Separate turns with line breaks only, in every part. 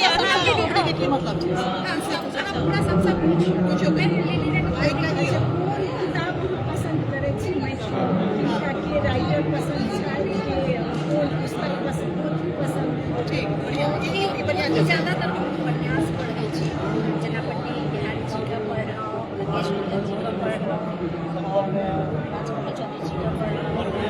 की मतलब पूरा सब कुछ हो गया किताब पसंद करे छी के राइटर पसंद छै के पुस्तक पसंद ठीक बढ़िया ज्यादातर हम उपन्यास पढ़ै छी जेना पंडित बिहारी जी का पढ़लहुँ लंकेश मित्तल जी का पढ़लहुँ राजकमल चौधरी जी का पढ़लहुँ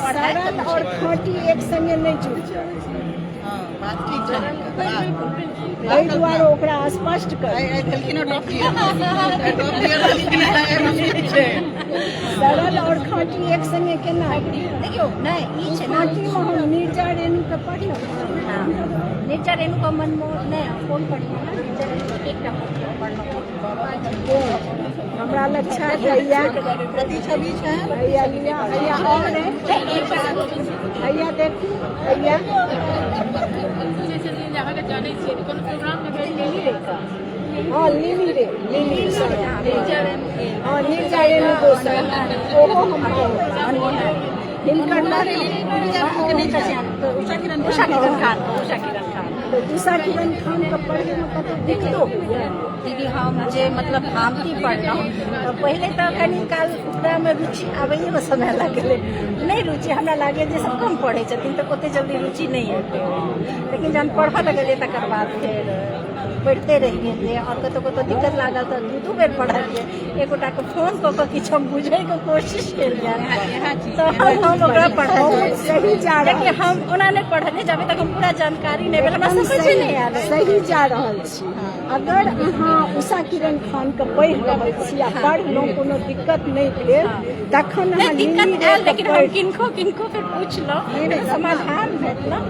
सरल और खाँटी एक संगे नहीं जुड़ जाए एहि दुआरे ओकरा स्पष्ट कर सरल और खाँटी एक संगे केना देखियो नहीं खाँटी में हम नीरजा रेणु के पढ़लहुँ नीरजा रेणु का मनमोहन नहीं कौन पढ़िए एकटा पढ़लहुँ हमरा लच्छा भैया छवि छै भैया लिया भैया और भैया देखू भैया हाँ लिली रे हाँ नीरजा रेणु दोसर ओहो हम हिनकर उषा किरण खान का पढ़ने में कतौ दिक्कतो दीदी हम जे मतलब भामती पढ़लहुँ तो पहले तो कनी काल ओकरामे रुचि आबैए में समय लागलै नहीं रुचि हमरा लागे जे सब कम पढ़ै छथिन तो ओते जल्दी रुचि नहीं हेतै लेकिन जहन पढ़ऽ लगलियै तकर बाद फेर पढ़ते रहि गेलियै और कतौ कतौ दिक्कत लागल तो दू बेर पढ़लियै एक गोटा के फोन कऽ कऽ किछु हम बुझै के कोशिश केलियै तो हम ओकरा पढ़लियै सही जा लेकिन हम ओना नहीं पढ़लियै जब तक हम पूरा जानकारी नहीं भेल हमरा समझ नहीं आयल सही जा रहल छी अगर अहाँ उषा किरण खान के पढ़ि रहल छी आ पढ़लहुँ कोनो दिक्कत नहीं भेल तखन अहाँ दिक्कत आयल लेकिन हम किनको फेर पुछलहुँ समाधान भेटलहुँ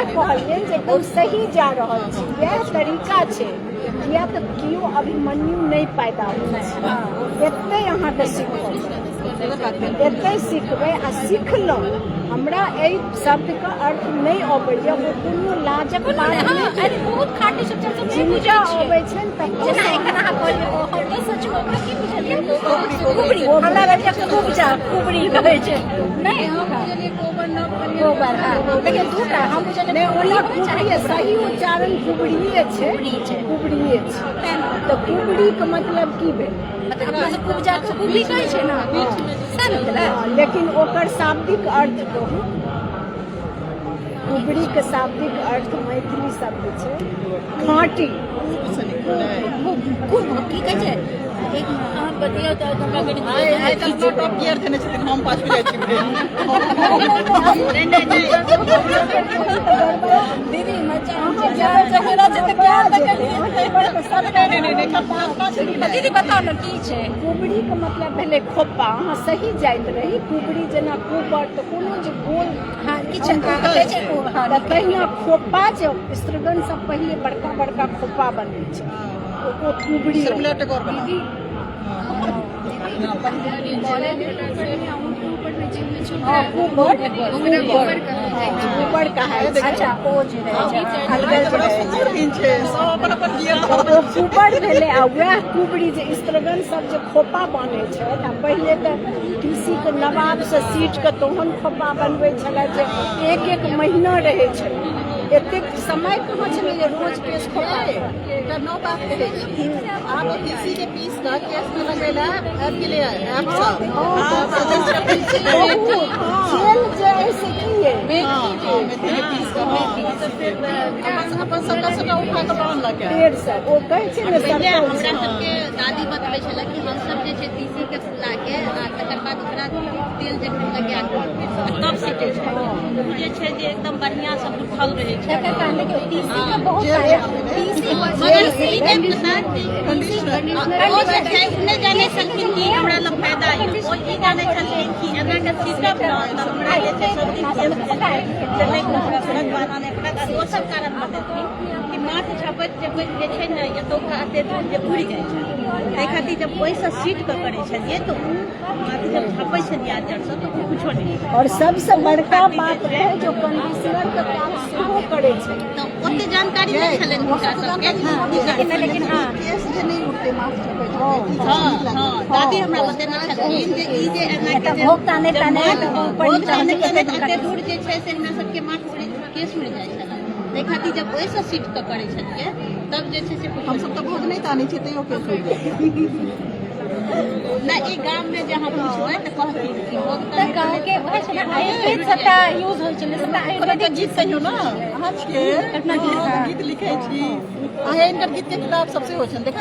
कहलियनि जे एकदम सही जा रहल छी वएह तरीका छै किया तऽ केओ अभिमन्यु नहीं पैदा होइ छै एतै अहाँके सीखब एतै सिखबै आ सिखलहुँ हमरा एहि शब्दके अर्थ नहीं अबैया वो कोनो लाजक बात नहीं बहुत खाटी शब्द जिनका अबै छै जेना एखन अहाँ कहलियै हम तऽ सचमुच ओकरा की बुझलियै कुबड़ी हमरा बेटा कुबड़ी कहै छै नहीं गोबर लेकिन दूटा हम बुझलियै ओना कुबड़ी सही उच्चारण कुबड़िए छै कुबड़िए छै तो कुबड़ी के मतलब की भेल मतलब अपना सब उपजा के कुबड़ी कहै छै ना लेकिन ओकर शाब्दिक अर्थ कहू कुबड़ी के शाब्दिक अर्थ मैथिली शब्द छै खाँटी की कहै छै एक बतिया तो हमरा कनि आइ तक टॉप गियर देने छथिन हम पास पे जाइ छी दीदी मचा जगह जते क्या दीदी बताओ ना की छै कुबड़ी के मतलब भेलै खोपा अहाँ सही जाइत रही कुबड़ी जेना कुबर तो कोनो जे गोल किछु कहै छै पहिने खोपा जे स्त्रीगण सब पहिले बड़का बड़का खोपा बनै छै ओ कुबड़ी दीदी कुबर कहा अच्छा कुबर भेलै आ वएह कुबड़ी जे स्त्रीगण सब जे खोपा बनै छै पहिले तऽ तुलसी के नवाब से सीट के तोहन खोपा बनबै छलै जे एक महीना रहै छै एतेक समय कहाँ छलै जे रोज केस खोपा नौ बात कहै छी आप तुलसी के पीस का केस में लगेला ऐप के लिए ऐप सब जेल जे ऐसे किए मेथी के पीस का तो फिर अपन सबका उठा के बांध लगे पेड़ से ओ कहै छै ने पहिले हमरा सबके दादी बतबै छलै कि हम सब जे छै तीसी के फुला के आ तकर बाद ओकरा तेल जखन लगा के तब सीटे छै जे छै जे एकदम बढ़िया से उठल रहै छै तकर कारण के तीसी के बहुत तीसी मगर सीधे कंडीशनर ओ जे छै उन्ने जाने छलखिन कि हमरा ल फायदा है ओ ई जाने छलखिन कि अगर के सीधे त हमरा जे छै सब दिन चलै हमरा समझ बाना ने अपना दोसर कारण बतेथिन कि
माथ छपैत जे छै ने एतुका एते दूर जे उड़ि जाइ छै ताहि खातिर जब ओहिसँ सीट कऽ करै छलियै तऽ ओ माथ जब छपै छलियै आचरसँ तऽ ओ कुछो नहि
और सबसे बड़का बात है जो कंडीशनर के काम सेहो करे छै
तऽ ओते जानकारी नहि छलनि हुनका सबके लेकिन हाँ
केस जे नहि उठते माथ छपै छै
हाँ दादी हमरा बतेने छलखिन जे ई जे एना के
भोगता नहि ताने
एते दूर जे छै से हमरा सबके माथ केस उड़ि जाइ छलै ताहि खातिर जब ओहिसँ सीट कऽ करै छलियै तब जे छै से
हम सब तो भोग नहीं ताने छे तैयो केस उड़ जाए
नहि ई गाममे जे अहाँ पुछबै तऽ कहथिन कि भोग
तऽ गाँव के वह छै ना आयुर्वेद सबटा यूज होइ छलै सबटा आयुर्वेदिक
गीत कहियो ना अहाँ के गीत लिखे छी अहे इनकर गीत के किताब सबसे होइ छन देखा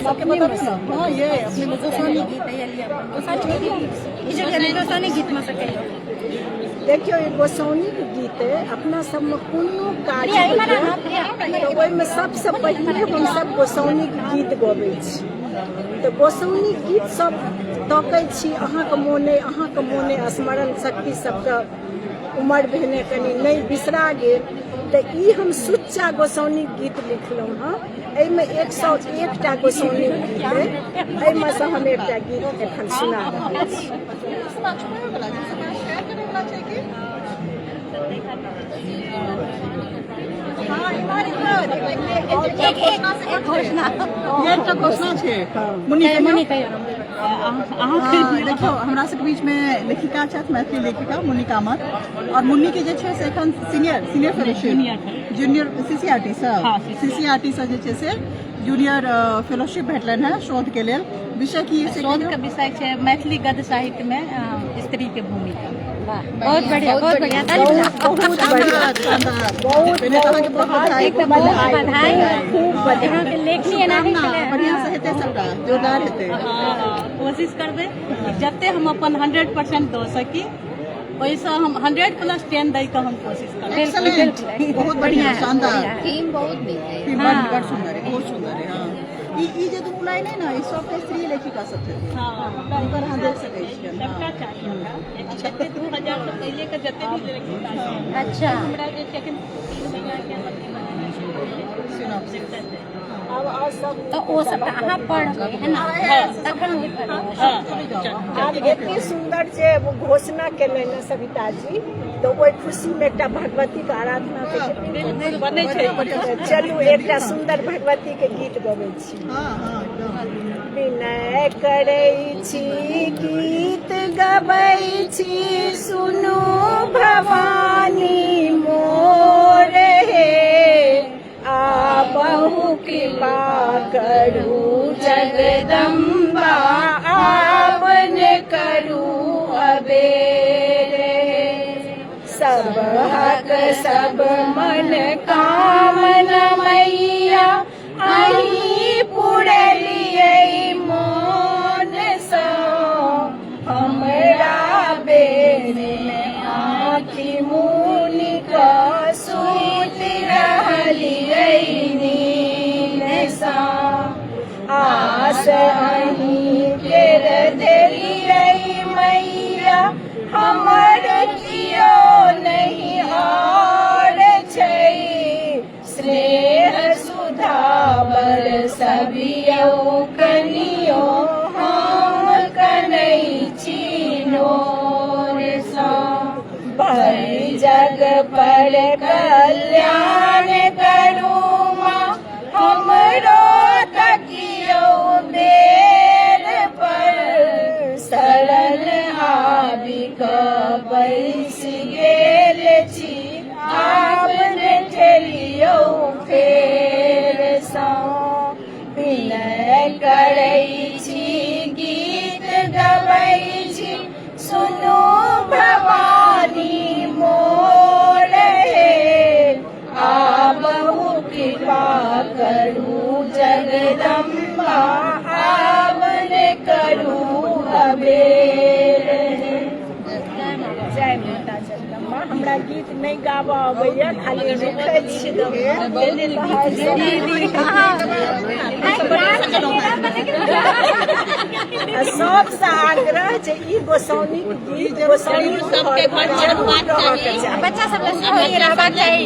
सबके बता रहे हां ये अपने गोसानी गीत है लिया
गोसानी गीत में सके देखियो ये गोसानी के गीत अपना सब में कोनो कार्य तो ओहि में सबसे पहले हम सब गोसानी के गीत गबै छी तो गोसानी गीत सब तकै छी अहाँ के मोने स्मरण शक्ति सबके उमर भेने कनी नहीं बिसरा गेल तो ई हम सुच्चा गोसानी गीत लिखलहुँ हाँ एहिमे 101टा गोसानी गीत एहिमे से हम एकटा गीत एखन सुना रहल छी
घोषणा छे मुन्नी देखियो हमरा सबके बीच में लेखिका छथि मैथिली लेखिका मुन्नी कामत और मुन्नी के जे छै से एखन सीनियर फेलोशिप जूनियर सीसीआरटी से जे छै से जूनियर फेलोशिप भेटलनि है शोध के लेल विषय की
शोध के विषय छै मैथिली गद्य साहित्य में स्त्री के भूमिका
बहुत बढ़िया बहुत बढ़िया बधाई खूब बढ़िया लेखनी है ना
बढ़िया से हेते सबटा जोरदार हेते
कोशिश करबै जते हम अपन 100% दऽ सकी वैसे हम 100+10 दै के हम कोशिश करबै
एक्सीलेंट बहुत बढ़िया शानदार
टीम बहुत नीक है
बड़ सुंदर है बहुत सुंदर है हां ई जे दू लाइन है ना ई सब स्त्री लेखिका सब छै हां ओकर अहाँ देख सकै छियै
सबटा चाहिए जते 2000 से पहले के जते भी लेखिका
अच्छा
हमरा जे छै कि 3 महीना के
अब और सब तो वो सब अहाँ पढ़बै है ना तखन आज एते सुंदर जे वो घोषणा केलनि ने सविता जी तो ओहि खुशी में एकटा भगवती के आराधना के
बनै छै
चलू एकटा सुंदर भगवती के गीत गबै छी विनय करै छी गीत गबै छी सुनू भवानी मोर हे बहु कृपा करू जगदम्बा आवन करू अबेर सब हक सब मन कामना मैया अहीं पुरलियै मोन सँ हमरा बेर में आँखि मुनि कऽ सुत रहलियै आस अहीं केर देलियै मैया हमर कियो नहीं और छै स्नेह सुधा बरसबियौ कनियो हम कनै छी नोर सँ भरि जग पर कल्याण करू माँ हमरो तकियो बेर पर शरण आबि कऽ बैस गेल छी आब ने ठेलियौ फेर सँ विनय करै छी गीत गबै छी सुनू भवानी मोर हे आबहु कृपा करू जगदम्बा आवन करू अबेर जय माता जगदम्बा हमरा गीत नहीं गाबऽ अबैया खाली लिखै छी सबसँ आग्रह जे ई गोसाउनी गीत गोसाउनी सबके घर जरूर रहबाक चाही बच्चा सब रहबाक चाही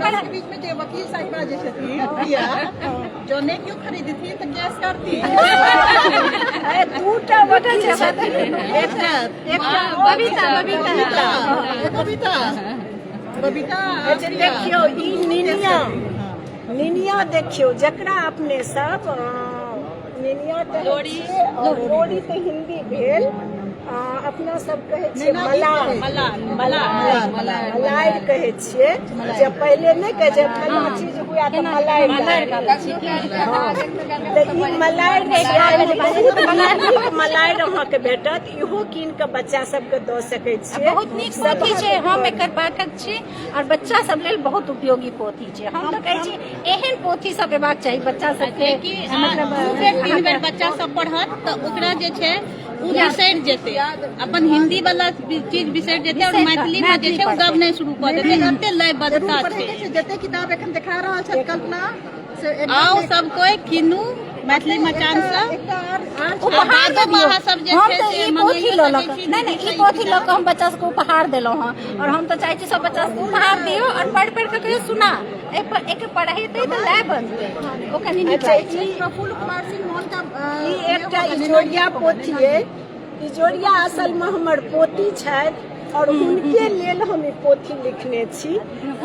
पढ़ा के बीच में जे वकील साहिबा जे छथिन प्रिया जो ने क्यों खरीदी थी तो केस करती
दूटा वकील छथिन
एकटा
बबीता देखियो ई निनिया देखियो जकरा अपने सब निनिया लोरी तऽ हिंदी भेल अपना सब कहे छियै मलाइ कहे छियै जे पहले नहीं कहे जे फलां चीज हुआ तो मलाइ मलाइ अहाँके भेटत इहो कीन के बच्चा सबके दऽ सकै छियै
बहुत नीक पोथी छै हम एकर पाठक छी और बच्चा सब लेल बहुत उपयोगी पोथी छै हम तऽ कहै छी एहन पोथी सब हेबाक चाही बच्चा सबके
मतलब 2 बेर बच्चा सब पढ़त तऽ ओकरा जे छै उ बिसरि जेतै अपन हिंदी वाला चीज बिसरि जेतै और मैथिली में जे छै उ गबनाइ शुरू कऽ देतै एते लयबद्धता छै
जते किताब एखन देखा रहल छै कल्पना से
आओ सब कोई किनू मैथिली मचान से
उपहार
सब जे
हम
छै
तो
से
ई पोथी लऽ लऽ कऽ नहीं ई पोथी लऽ कऽ हम बच्चा सबके उपहार देलहुँ हँ और हम तो चाहै छी सब बच्चा सबके उपहार दियौ और पढ़ के कहियो सुना एक पढ़ेतै तऽ लय बनतै ओ कनी नीक लागै छै
प्रफुल्ल कुमार सिंह मोहन का
ई एकटा इजोरिया पोथी है इजोरिया असल में हमर पोती छथि और उनके लेल हम ई पोथी लिखने छी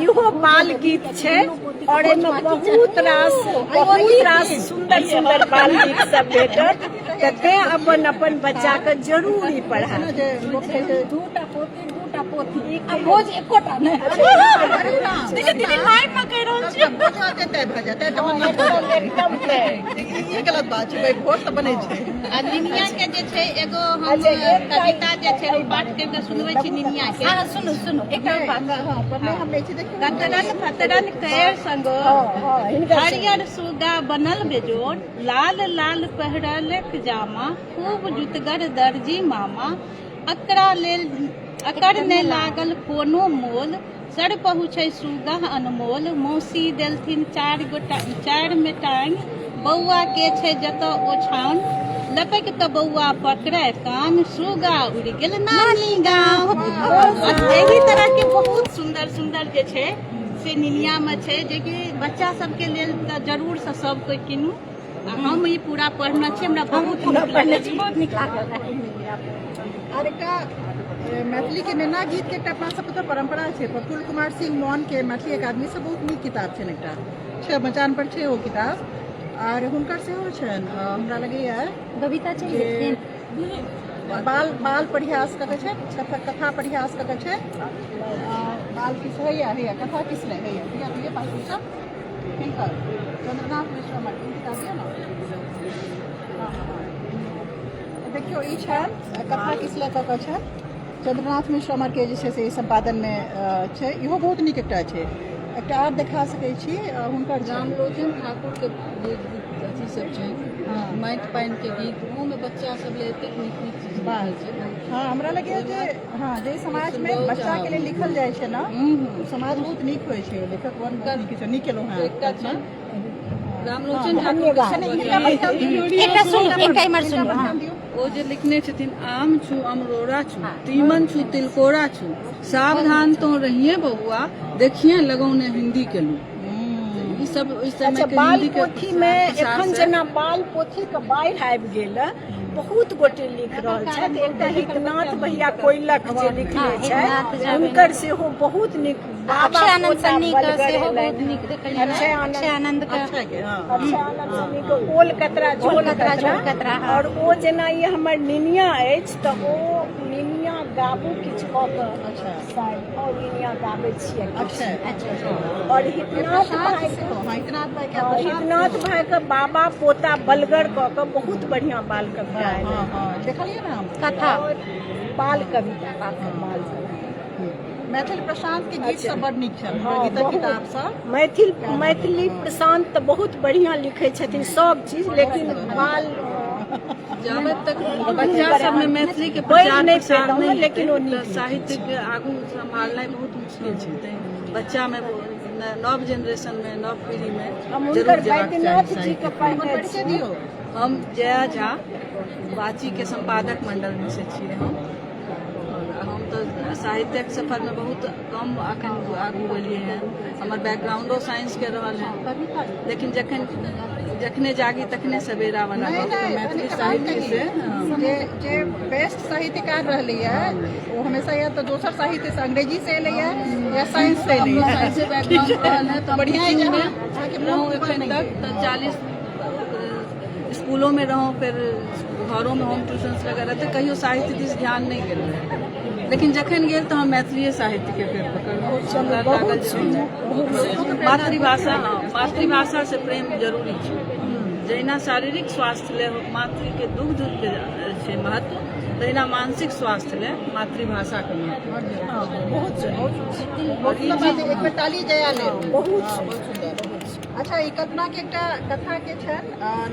इहो बाल गीत छै और एमे बहुत रास सुंदर सुंदर बाल गीत सब भेटत तऽ तें अपन अपन बच्चा के जरूर ई पढ़ा
दूटा पोथी आ भोज एकोटा नहीं देखिए दीदी लाइन में कह रहल छी
ये गलत बात छै भोट तऽ बनै छै
आ निनिया के जे छै एगो हम कविता जे छै हम पाठ के सुनबै छी निनिया के
हां सुनु एकटा बात
हम लै छी देखियो
कतरन फतरन कैर संग हरियर सुगा बनल बेजोड़ लाल लाल पहिरलक जामा खूब जुतगर दर्जी मामा अकर ने लागल कोनो मोल सर पहुँचे सुगा अनमोल मौसी देलथिन 4 मेटांग बौआ के छै जतऽ ओछान लपक तऽ बौआ पकड़े कान सुगा उड़ गेल नानी गाँव एही तरह के बहुत सुंदर सुंदर जे छै से निनिया में छै जे कि बच्चा सबके लेल तऽ जरूर से सब कोई किनू हम ई पूरा पढ़ना छी हमरा बहुत
नीक लागल
और एकटा मैथिली के नैना गीत के एकटा अपना सबके परंपरा छै प्रफुल्ल कुमार सिंह मोहन के मैथिली अकादमी से बहुत नीक किताब छै एकटा छै मचान पर छै ओ किताब और हुनकर सेहो छनि हमरा लगैया
कविता चाहिए
बाल परिहास कतऽ छै कथा परिहास कतऽ छै बाल किस हैया कथा किस ने हैया ये पास सब हिनकर चंद्रनाथ मिश्र मठ किताब है ना देखियो ई छनि कथा किस ले कऽ छै चंद्रनाथ मिश्र हमर के जे छै से संपादन में छै इहो बहुत नीक एकटा छै एकटा आर देखा सकै छी हुनकर
रामलोचन ठाकुर के अथी सब छै माटि पानि के गीत ओहो में बच्चा सब ले एतेक नीक नीक चीज बाहर छै
हाँ हमरा लगैया जे हाँ जे समाज में बच्चा के लिए लिखल जाय छै ना समाज बहुत नीक होय छै लेखक वन नीक छै नीक केलहुँ हैं
एकटा छै रामलोचन
एकटा सुन एकटा इमर सुन
ओ जे लिखने छथिन आम छू अमरोरा छू तीमन छू तिलकोरा छू सावधान तो रहिए बउआ देखिए लगौने हिंदी के लू ई सब इस समय के
बाल
हिंदी के
पोथी में एखन जेना बाल पोथी के बाढ़ि आबि गेल बहुत गोटे लिख रहल छथि एकटा हितनाथ भैया कोइलक जे लिखने छथि हुनकर सेहो बहुत नीक
अक्षय आनंद सन्नी का सेहो बहुत नीक देखलियै अक्षय आनंद का
ओल कतरा झोल कतरा और ओ जेना ई हमर निनिया अछि तऽ ओ निनिया गाबू किछु कऽ कऽ और निनिया गाबै छियै और हितनाथ भाई के बाबा पोता बलगर कऽ कऽ बहुत बढ़िया बाल कविता
देखलियै ना
कथा
बाल कविता बाल
मैथिली प्रशांत के गीत सब बड़ नीक छल गीतक किताब सब
मैथिली प्रशांत तऽ बहुत बढ़िया लिखै छथिन सब चीज लेकिन बाल
जाबत तक बच्चा सब में मैथिली के प्रचार प्रसार नहीं
लेकिन
साहित्य के आगू संभालनाइ बहुत मुश्किल छै बच्चा में नव जनरेशन में नव पीढ़ी में जरूर
दियो
हम जया झा वाची के संपादक मंडल में से छियै हम तो साहित्यिक सफर में बहुत कम अखन आगू बढ़िए हैं। हमार बैकग्राउंडो साइंस के रहल है, लेकिन जखने जागी तखने सवेरा वाला मैथिली साहित्य से
जे बेस्ट साहित्यकार रहली है वो हमेशा या तो दोसर साहित्य से अंग्रेजी से ले या साइंस से ले
साइंस से बैकग्राउंड रहल है। तो
बढ़िया है
टीचिंग
जहाँ
में
आगे
रहूँ
बहुत
एखन
नहीं
तक तो 40 स्कूलों में रहूँ, फिर घरों में होम ट्यूशन्स वगैरह तो कहियो साहित्य दिस ध्यान नहीं गेल रहे। लेकिन जखन गेल तो हम मैथिली साहित्य के फेर पकड़ मातृभाषा, मातृभाषा से प्रेम जरूरी है। जहिना शारीरिक स्वास्थ्य ले मातृ के दुग्ध के छै महत्व, तहिना मानसिक स्वास्थ्य ले मातृभाषा के महत्व।
बहुत एक में ताली जया ले बहुत सुंदर। अच्छा, ई कल्पना के एकटा कथा के छन,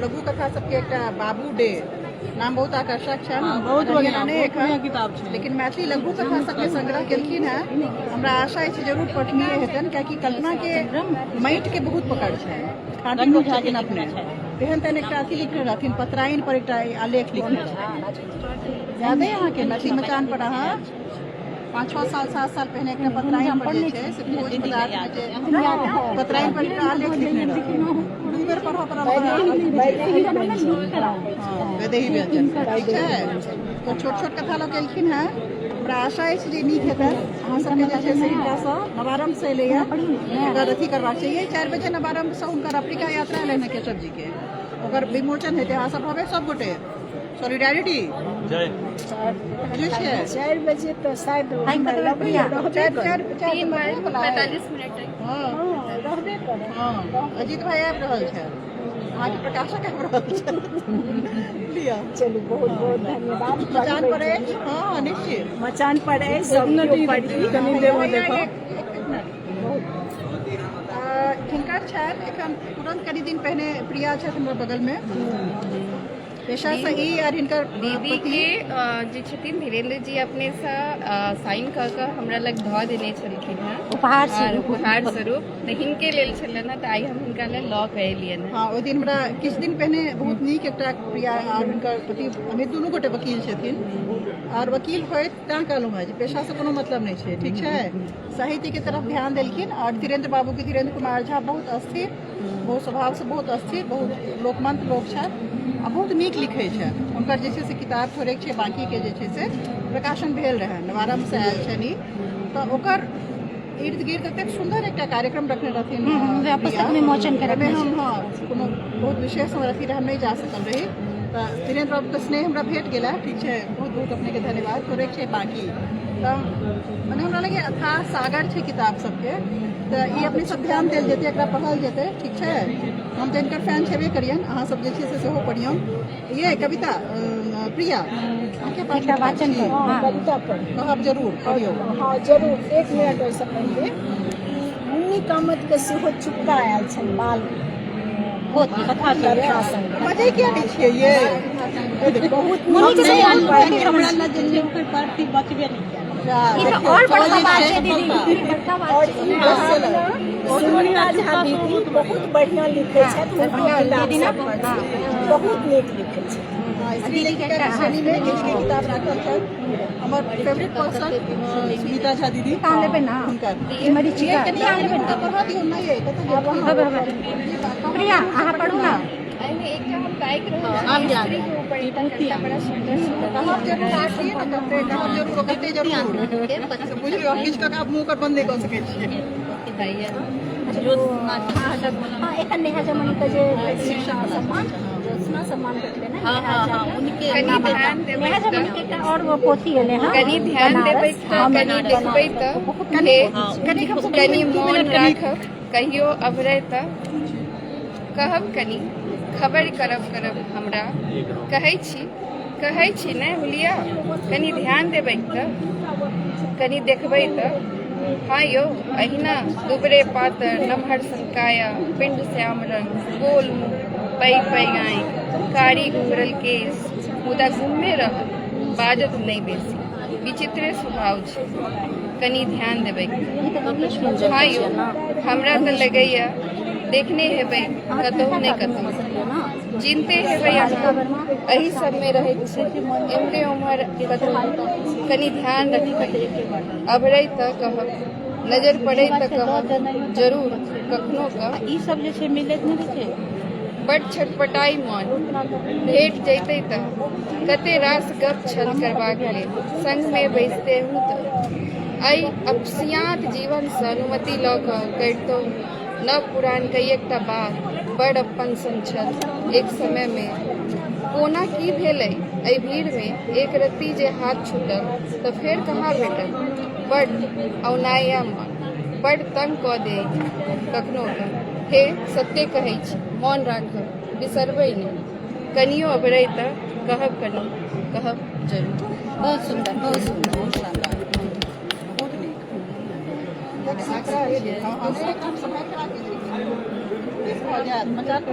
लघु कथा सबके एकटा बाबू डे नाम बहुत आकर्षक छन, बहुत बढ़िया
किताब छै।
लेकिन मैथिली लघु कथा सबके संग्रह केलखिन है। हमरा आशा है जरूर पठनीय हेतन, कियाकि कल्पना के माटि के बहुत पकड़ छै। खाटी लोग छथिन अपने तेहन तेहन एकटा अथी लिखने रहथिन, पतराइन पर एकटा आलेख लिखने रहथिन। याद है अहाँके मैथिली मचान पर अहाँ 5-6 साल 7 साल पहले एकटा पतराइन पर जे छै से भोज पदार्थ में जे पतराइन पर एकटा आलेख लिखने रहथिन। दू बेर पढ़ऽ पड़ल वैदेही व्यंजन, ठीक छै। तो छोट छोट कथा लोग केलखिन है। हमरा आशा अछि जे नीक हेतै। अहाँ सबके जे छै से हिनकासँ नवारम्भ से एलैए, ओकर अथी करबाक चाहिए। 4 बजे नवारम्भ से हुनकर अफ्रीका यात्रा एलनि है केशव जी के, ओकर विमोचन हेतै। अहाँ सब रहबै सब गोटे। सॉलिडारिटी जय 4 बजे तो शायद 4:45 मिनट रहबे करे। हाँ, अजीत भाई आबि रहल छै, अहाँके प्रकाशक आबि रहल छै। लिया चलू, बहुत बहुत धन्यवाद। मचान पर अछि, हाँ निश्चित मचान पर अछि, सब पढ़ी कनी देबो देखो। हिनकर छथि एखन तुरंत कनी दिन पहिने प्रिया छथि हमरा बगल में। पेशा से ई आर हिनकर
दीदी के जे छथिन धीरेन्द्र जी अपने से साइन कऽ कऽ हमरा लग धऽ देने छलखिन हैं
उपहार
स्वरूप। तऽ हिनके लेल छलनि हैं, तऽ आइ हम हिनका लेल लऽ कऽ एलियनि हैं।
हाँ, ओहि दिन हमरा किछु दिन पहिने बहुत नीक एकटा प्रिया और हिनकर पति अमित दुनू गोटे वकील छथिन, और वकील होइत तैं कहलहुँ हैं जे पेशा से कोनो मतलब नहीं छै, ठीक छै। साहित्य के तरफ ध्यान देलखिन। और धीरेन्द्र बाबू के धीरेन्द्र कुमार झा बहुत अस्थिर, बहुत स्वभाव से बहुत अस्थिर, बहुत लोकमंत लोक छथि आ बहुत नीक लिखै छै। हुनकर जे छै से किताब थोड़ेक छै, बाकी के जे छै से प्रकाशन भेल रहै, नवारम्भ से आयल छनि। तऽ ओकर इर्द गिर्द एतेक सुंदर एकटा कार्यक्रम रखने रहथिन
पुस्तक विमोचन करबै
हम। हाँ, कोनो बहुत विशेष हमर अथी हम नहीं जा सकल रही। तऽ धीरेन्द्र बाबू के स्नेह हमरा भेट गेला, ठीक छै। बहुत बहुत अपने के धन्यवाद। थोड़ेक छै बाकी, तऽ मने हमरा लगे अथाह सागर छै किताब सबके। तऽ ई अपने सब ध्यान देल जेतै, एकरा पढ़ल जेतै, ठीक छै। हम तऽ हिनकर फैन छेबे करियन, अहाँ सब जे छै से सेहो पढ़ियौन। ये कविता प्रिया अहाँके पास वाचन कविता कहब जरूर पढ़ियौ।
हाँ जरूर। 1 मिनट ओहिसँ पहिले मुन्नी कामत के सेहो चुपका आयल छनि बाल बहुत कथा
मजे किया नहीं छियै ये
बहुत नीक
हमरा लग जे छै ओकर पार्टी बचबे नहीं किया।
और बड़का बात है दीदी, बड़का बात है सुनीता झा दीदी बहुत बढ़िया लिखे छथि, बहुत नीक लिखे छथि।
श्रेणी में इनके किताब राखल छै। हमर फेवरेट पर्सन सुनीता झा दीदी
लेबै ना
हुनकर
मरीचिका
पढ़ा दियौ। नहीं है
प्रिया अहाँ पढ़ू ना।
एहिमे एकटा हम गायक रहल स्त्री के ऊपर एकटा कविता बड़ा सुंदर सुंदर
कहब जरूर आखिर कहब जरूर कहते जरूर बुझियौ। किछु तक आप मुँह कर बंद नहीं कर सकै छियै।
हाँ, एखन नेहा जमानी का जे ज्योत्सना सम्मान भेटलै ना,
उनके कनी ध्यान देबै
नेहा जमानी के एकटा और वो पोथी एलै हँ,
कनी ध्यान देबै तऽ कनी देखबै तऽ कनी मौन राखब, कहियो अबरै तऽ कहब कनी खबर करब हमरा। कहै छी ने हुलिया, कनी ध्यान देबै तऽ कनी देखबै तऽ। हाँ यौ, अहिना दुबरे पातर नमहर संकाया, पिंड श्याम रंग, गोल मुँह, पैघ आँखि, कारी घुंघरल केस, मुदा गुम्मे रहल, बाजत नहीं बेसी, विचित्र स्वभाव छै, कनी ध्यान देबै। हाँ यौ, हमरा तऽ लगैया देखने हेबै कतहु ने कतहु। चिंते है भाई यही सब में रहे एमरे उम्र कनी ध्यान रखिए अबरे तक कहब नजर पड़े तक कहब जरूर कखनो का
ई सब जे छै मिलैत नहि छै
बड़ छटपटाई मन भेट जैते त कते रास गप छल करबाक लेल संग में बैसते हूँ त आई अपसियात जीवन से अनुमति लऽ कऽ करितौ न पुरान कई एकटा बात बड़ अपन सन छल एक समय में कोना की भेलै एहि भीड़ में एक रत्ती जे हाथ छूटल तऽ फेर कहाँ भेटल बड़ औनाया मन बड़ तंग कऽ दे कखनो हे सत्य कहै छी मौन राखब बिसरबै नहि कनियो अबरै तऽ कहब कनि कहब जरूर
बहुत सुंदर बहुत सुंदर बहुत शानदार
मजाक